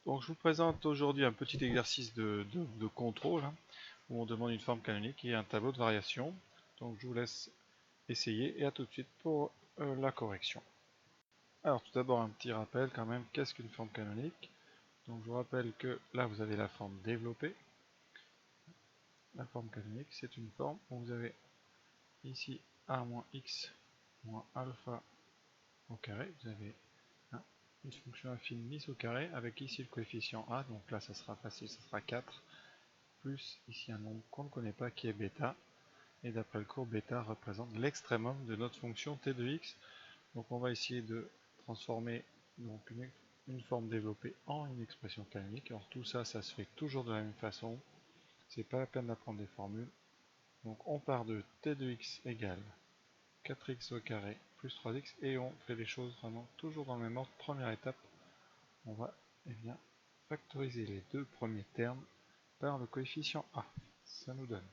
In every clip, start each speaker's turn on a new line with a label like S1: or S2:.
S1: Donc je vous présente aujourd'hui un petit exercice de contrôle où on demande une forme canonique et un tableau de variation. Donc je vous laisse essayer et à tout de suite pour la correction. Alors tout d'abord un petit rappel quand même, qu'est-ce qu'une forme canonique? Donc je vous rappelle que là vous avez la forme développée. La forme canonique c'est une forme où vous avez ici a moins x moins alpha au carré. Vous avez une fonction affine mise au carré avec ici le coefficient a, donc là ça sera facile, ça sera 4, plus ici un nombre qu'on ne connaît pas qui est bêta, et d'après le cours, bêta représente l'extrémum de notre fonction t de x. Donc on va essayer de transformer donc une forme développée en une expression canonique. Alors tout ça, ça se fait toujours de la même façon, c'est pas la peine d'apprendre des formules. Donc on part de t de x égale 4x au carré plus 3x, et on fait les choses vraiment toujours dans le même ordre. Première étape, on va factoriser les deux premiers termes par le coefficient a. Ça nous donne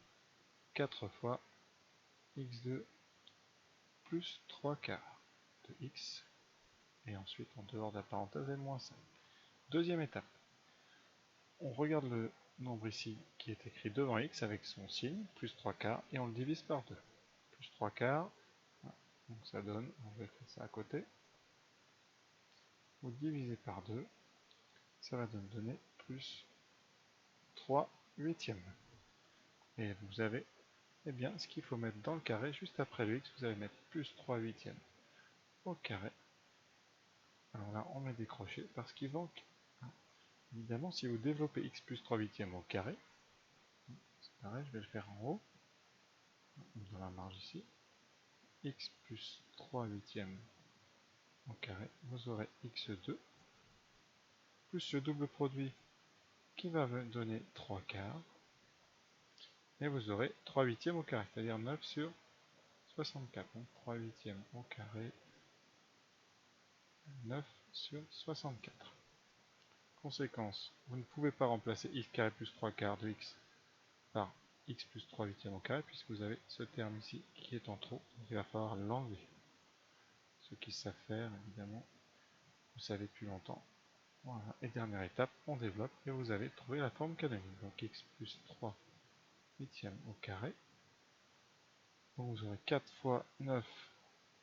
S1: 4 fois x2 plus 3 quarts de x, et ensuite en dehors de la parenthèse et moins 5. Deuxième étape, on regarde le nombre ici qui est écrit devant x avec son signe, plus 3 quarts, et on le divise par 2. Plus 3 quarts, donc ça donne, on va faire ça à côté, vous divisez par 2, ça va donner plus 3 huitièmes. Et vous avez ce qu'il faut mettre dans le carré, juste après le x, vous allez mettre plus 3 huitièmes au carré. Alors là, on met des crochets parce qu'il manque. Évidemment, si vous développez x plus 3 huitièmes au carré, c'est pareil, je vais le faire en haut, dans la marge ici, x plus 3 huitièmes au carré, vous aurez x2, plus le double produit qui va donner 3 quarts, et vous aurez 3 huitièmes au carré, c'est-à-dire 9 sur 64. Donc 3 huitièmes au carré, 9 sur 64. Conséquence, vous ne pouvez pas remplacer x carré plus 3 quarts de x par x plus 3 huitièmes au carré, puisque vous avez ce terme ici qui est en trop, donc il va falloir l'enlever. Ceux qui savent faire, évidemment, vous savez depuis longtemps. Voilà, et dernière étape, on développe et vous avez trouvé la forme canonique. Donc x plus 3 huitièmes au carré. Donc vous aurez 4 fois 9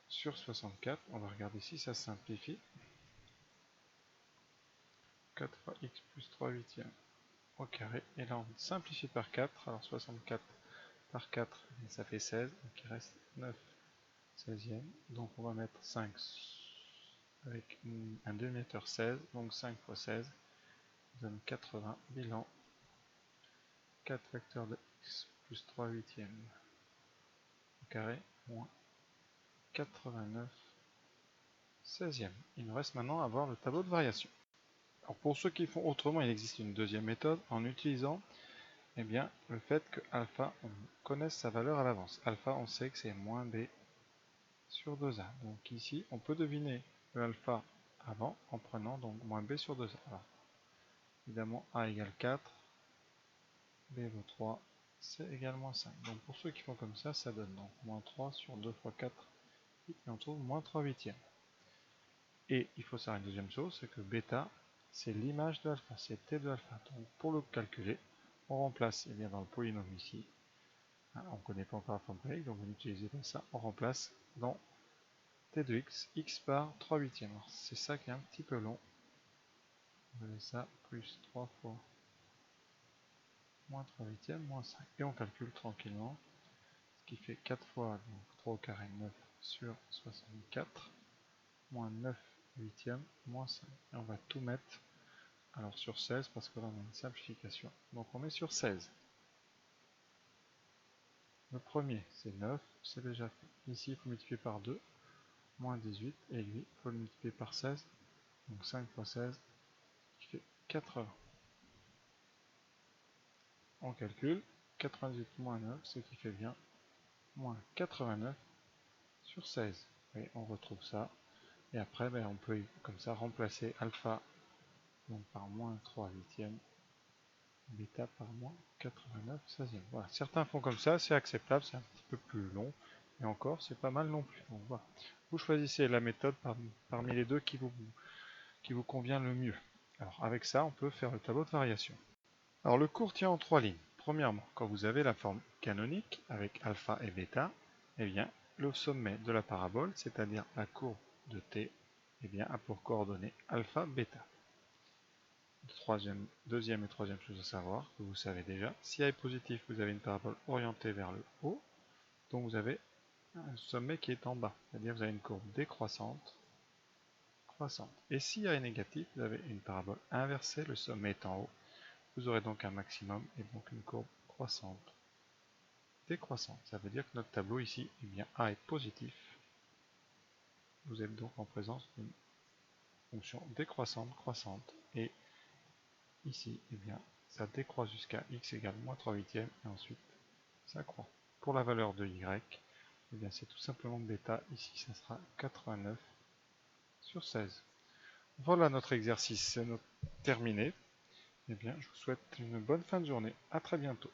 S1: sur 64. On va regarder si ça simplifie. 4 fois x plus 3 huitièmes au carré. Et là on simplifie par 4. Alors 64 par 4, ça fait 16. Donc il reste 9 16e. Donc on va mettre 5 avec un demi-meter 16. Donc 5 fois 16 donne 80. Bilan 4 facteurs de x plus 3 huitièmes au carré moins 89 16e. Il nous reste maintenant à voir le tableau de variation. Alors pour ceux qui font autrement, il existe une deuxième méthode en utilisant le fait que alpha, on connaisse sa valeur à l'avance. Alpha, on sait que c'est moins b sur 2a. Donc ici, on peut deviner le alpha avant en prenant donc moins b sur 2a. Alors, évidemment, a égale 4, b vaut 3, c égale moins 5. Donc pour ceux qui font comme ça donne donc moins 3 sur 2 fois 4, et on trouve moins 3 huitièmes. Et il faut savoir une deuxième chose, c'est que bêta, c'est l'image de alpha, c'est t de alpha. Donc pour le calculer, on remplace dans le polynôme ici, on ne connaît pas encore la forme canonique, donc on utilise comme ça, on remplace dans t de x, x par 3 huitièmes. C'est ça qui est un petit peu long. On va mettre ça plus 3 fois moins 3 huitièmes, moins 5. Et on calcule tranquillement, ce qui fait 4 fois donc 3 au carré, 9 sur 64, moins 9 huitièmes, moins 5. Et on va tout mettre alors sur 16, parce que là on a une simplification. Donc on met sur 16. Le premier c'est 9, c'est déjà fait. Ici il faut multiplier par 2, moins 18, et lui il faut le multiplier par 16, donc 5 fois 16, qui fait 80. On calcule, 98 moins 9, ce qui fait bien moins 89 sur 16. Et on retrouve ça. Et après, on peut comme ça remplacer alpha donc par moins 3 huitièmes, bêta par moins 89 16e. Voilà, certains font comme ça, c'est acceptable, c'est un petit peu plus long. Et encore, c'est pas mal non plus. Donc voilà, vous choisissez la méthode parmi les deux qui vous convient le mieux. Alors avec ça, on peut faire le tableau de variation. Alors le cours tient en 3 lignes. Premièrement, quand vous avez la forme canonique avec alpha et bêta, eh bien, le sommet de la parabole, c'est-à-dire la courbe de t, eh bien, a pour coordonnées alpha, bêta. Deuxième et troisième chose à savoir, que vous savez déjà, si A est positif, vous avez une parabole orientée vers le haut, donc vous avez un sommet qui est en bas, c'est-à-dire vous avez une courbe décroissante, croissante. Et si A est négatif, vous avez une parabole inversée, le sommet est en haut, vous aurez donc un maximum et donc une courbe croissante, décroissante. Ça veut dire que notre tableau ici, eh bien, A est positif, vous êtes donc en présence d'une fonction décroissante, croissante, et ici, eh bien, ça décroît jusqu'à x égale moins 3 huitièmes, et ensuite ça croît. Pour la valeur de y, eh bien, c'est tout simplement bêta, ici ça sera 89/16. Voilà, notre exercice terminé. Eh bien, je vous souhaite une bonne fin de journée. À très bientôt.